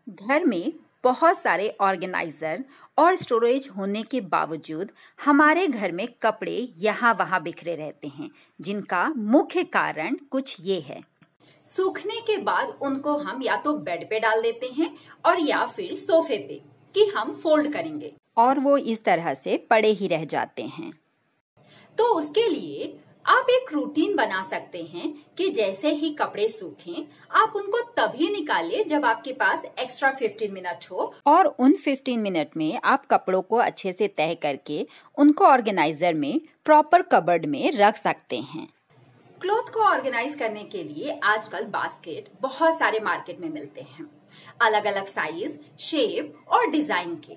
घर में बहुत सारे ऑर्गेनाइजर और स्टोरेज होने के बावजूद हमारे घर में कपड़े यहाँ वहाँ बिखरे रहते हैं, जिनका मुख्य कारण कुछ ये है। सूखने के बाद उनको हम या तो बेड पे डाल देते हैं और या फिर सोफे पे कि हम फोल्ड करेंगे, और वो इस तरह से पड़े ही रह जाते हैं। तो उसके लिए आप एक रूटीन बना सकते हैं कि जैसे ही कपड़े सूखें आप उनको तभी निकालिए जब आपके पास एक्स्ट्रा 15 मिनट हो, और उन 15 मिनट में आप कपड़ों को अच्छे से तह करके उनको ऑर्गेनाइजर में प्रॉपर कबर्ड में रख सकते हैं। क्लॉथ को ऑर्गेनाइज करने के लिए आजकल बास्केट बहुत सारे मार्केट में मिलते हैं, अलग अलग साइज, शेप और डिजाइन के।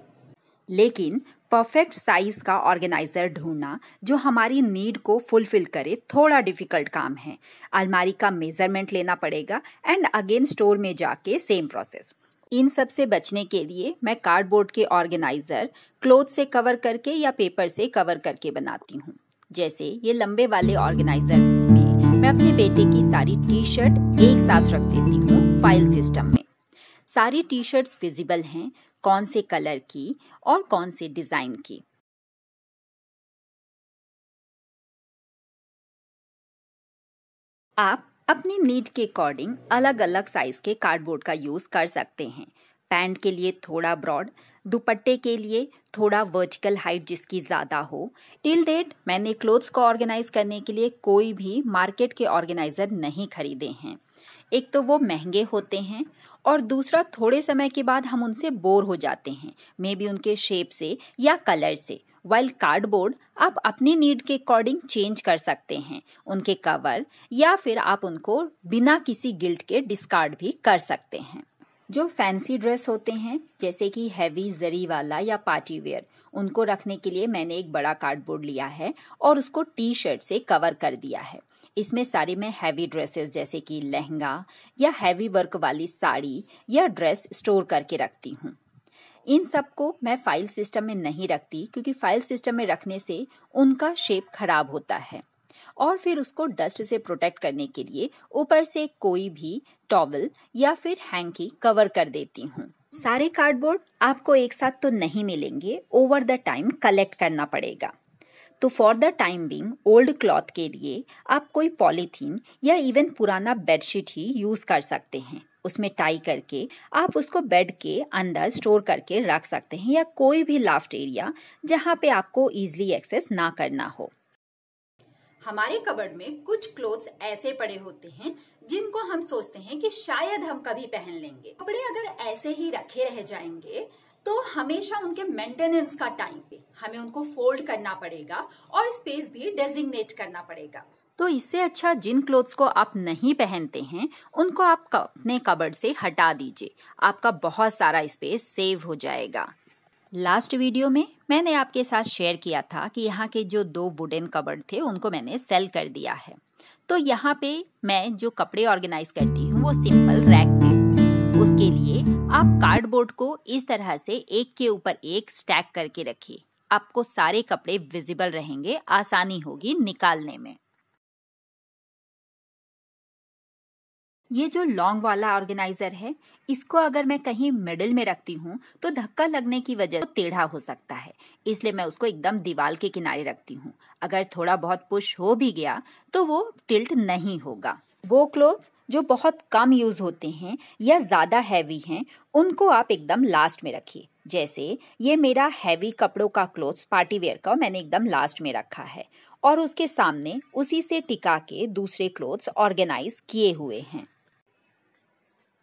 लेकिन परफेक्ट साइज का ऑर्गेनाइजर ढूंढना जो हमारी नीड को फुलफिल करे थोड़ा डिफिकल्ट काम है। अलमारी का मेजरमेंट लेना पड़ेगा एंड अगेन स्टोर में जाके सेम प्रोसेस। इन सब से बचने के लिए मैं कार्डबोर्ड के ऑर्गेनाइजर क्लॉथ से कवर करके या पेपर से कवर करके बनाती हूँ। जैसे ये लंबे वाले ऑर्गेनाइजर में मैं अपने बेटे की सारी टी शर्ट एक साथ रख देती हूँ फाइल सिस्टम में। सारी टी शर्ट्स विजिबल हैं, कौन से कलर की और कौन से डिजाइन की। आप अपनी नीड के अकॉर्डिंग अलग अलग साइज के कार्डबोर्ड का यूज कर सकते हैं। पैंट के लिए थोड़ा ब्रॉड, दुपट्टे के लिए थोड़ा वर्टिकल हाइट जिसकी ज्यादा हो। टिल डेट मैंने क्लोथ्स को ऑर्गेनाइज करने के लिए कोई भी मार्केट के ऑर्गेनाइजर नहीं खरीदे हैं। एक तो वो महंगे होते हैं और दूसरा थोड़े समय के बाद हम उनसे बोर हो जाते हैं, मे बी उनके शेप से या कलर से। वाइल कार्डबोर्ड आप अपनी नीड के अकॉर्डिंग चेंज कर सकते हैं उनके कवर, या फिर आप उनको बिना किसी गिल्ट के डिस्कार्ड भी कर सकते हैं। जो फैंसी ड्रेस होते हैं जैसे कि हैवी जरी वाला या पार्टी वेयर, उनको रखने के लिए मैंने एक बड़ा कार्डबोर्ड लिया है और उसको टी शर्ट से कवर कर दिया है। इसमें सारी मैं हैवी ड्रेसेस जैसे कि लहंगा या हैवी वर्क वाली साड़ी या ड्रेस स्टोर करके रखती हूँ। इन सबको मैं फाइल सिस्टम में नहीं रखती क्योंकि फाइल सिस्टम में रखने से उनका शेप खराब होता है, और फिर उसको डस्ट से प्रोटेक्ट करने के लिए ऊपर से कोई भी टॉवल या फिर हैंकी कवर कर देती हूँ। सारे कार्डबोर्ड आपको एक साथ तो नहीं मिलेंगे, ओवर द टाइम कलेक्ट करना पड़ेगा। तो for the time being old cloth के लिए आप कोई पॉलीथीन या इवन पुराना बेडशीट ही यूज कर सकते हैं। उसमें टाई करके आप उसको बेड के अंदर स्टोर करके रख सकते हैं, या कोई भी लाफ्ट एरिया जहां पे आपको इजीली एक्सेस ना करना हो। हमारे कबर्ड में कुछ क्लोथ्स ऐसे पड़े होते हैं जिनको हम सोचते हैं कि शायद हम कभी पहन लेंगे। कपड़े अगर ऐसे ही रखे रह जाएंगे तो हमेशा उनके मेंटेनेंस का टाइम पे हमें उनको फोल्ड करना पड़ेगा और स्पेस भी डेजिग्नेट करना पड़ेगा। तो इससे अच्छा जिन क्लोथ्स को आप नहीं पहनते हैं उनको आप अपने कबर्ड से हटा दीजिए, आपका बहुत सारा स्पेस सेव हो जाएगा। लास्ट वीडियो में मैंने आपके साथ शेयर किया था कि यहाँ के जो 2 वुडन कबर्ड थे उनको मैंने सेल कर दिया है। तो यहाँ पे मैं जो कपड़े ऑर्गेनाइज करती हूँ वो सिंपल रैक पे। उसके लिए आप कार्डबोर्ड को इस तरह से एक के ऊपर एक स्टैक करके रखिए, आपको सारे कपड़े विजिबल रहेंगे, आसानी होगी निकालने में। ये जो लॉन्ग वाला ऑर्गेनाइजर है, इसको अगर मैं कहीं मिडिल में रखती हूँ तो धक्का लगने की वजह से टेढ़ा हो सकता है, इसलिए मैं उसको एकदम दीवार के किनारे रखती हूँ। अगर थोड़ा बहुत पुश हो भी गया तो वो टिल्ट नहीं होगा। वो क्लोथ जो बहुत कम यूज होते हैं या ज्यादा हैवी हैं, उनको आप एकदम लास्ट में रखिए। जैसे ये मेरा हैवी कपड़ों का क्लोथ्स पार्टी वेयर का मैंने एकदम लास्ट में रखा है, और उसके सामने उसी से टिका के दूसरे क्लोथ्स ऑर्गेनाइज किए हुए हैं।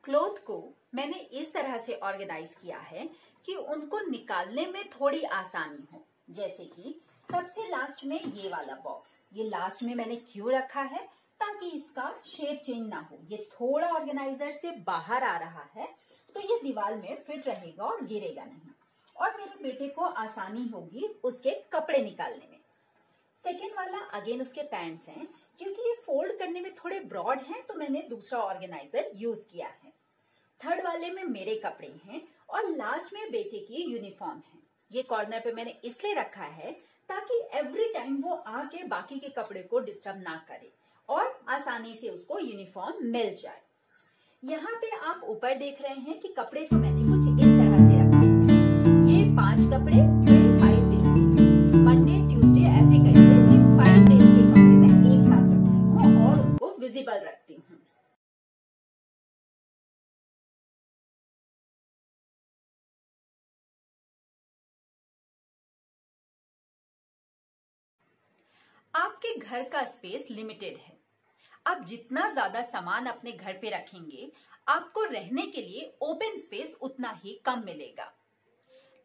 क्लोथ को मैंने इस तरह से ऑर्गेनाइज किया है कि उनको निकालने में थोड़ी आसानी हो। जैसे कि सबसे लास्ट में ये वाला बॉक्स, ये लास्ट में मैंने क्यों रखा है ताकि इसका शेप चेंज ना हो। ये थोड़ा ऑर्गेनाइजर से बाहर आ रहा है तो ये दीवार में फिट रहेगा और गिरेगा नहीं, और मेरे बेटे को आसानी होगी उसके कपड़े निकालने में। सेकेंड वाला अगेन उसके पैंट्स हैं, क्योंकि ये फोल्ड करने में थोड़े ब्रॉड हैं तो मैंने दूसरा ऑर्गेनाइजर यूज किया है। थर्ड वाले में मेरे कपड़े हैं और लास्ट में बेटे की यूनिफॉर्म है। ये कॉर्नर पे मैंने इसलिए रखा है ताकि एवरी टाइम वो आके बाकी के कपड़े को डिस्टर्ब ना करे और आसानी से उसको यूनिफॉर्म मिल जाए। यहाँ पे आप ऊपर देख रहे हैं कि कपड़े तो मैंने आपके घर का स्पेस लिमिटेड है। आप जितना ज्यादा सामान अपने घर पे रखेंगे, आपको रहने के लिए ओपन स्पेस उतना ही कम मिलेगा।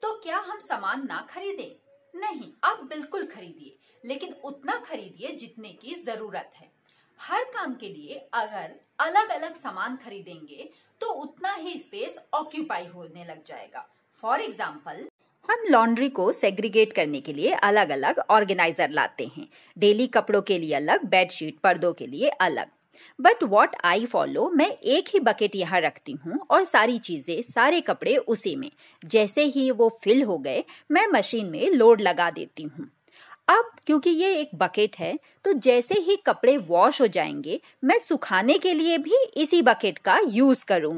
तो क्या हम सामान ना खरीदें? नहीं, आप बिल्कुल खरीदिए, लेकिन उतना खरीदिए जितने की जरूरत है। हर काम के लिए अगर अलग अलग सामान खरीदेंगे तो उतना ही स्पेस ऑक्यूपाई होने लग जाएगा। फॉर एग्जाम्पल, हम लॉन्ड्री को सेग्रीगेट करने के लिए अलग अलग ऑर्गेनाइजर लाते हैं। डेली कपड़ों के लिए अलग, बेडशीट, पर्दों के लिए अलग। बट वॉट आई फॉलो, मैं एक ही बकेट यहाँ रखती हूँ और सारी चीजें, सारे कपड़े उसी में। जैसे ही वो फिल हो गए, मैं मशीन में लोड लगा देती हूँ। अब क्योंकि ये एक बकेट है, तो जैसे ही कपड़े वॉश हो जाएंगे, मैं सुखाने के लिए भी इसी बकेट का यूज करूंगी।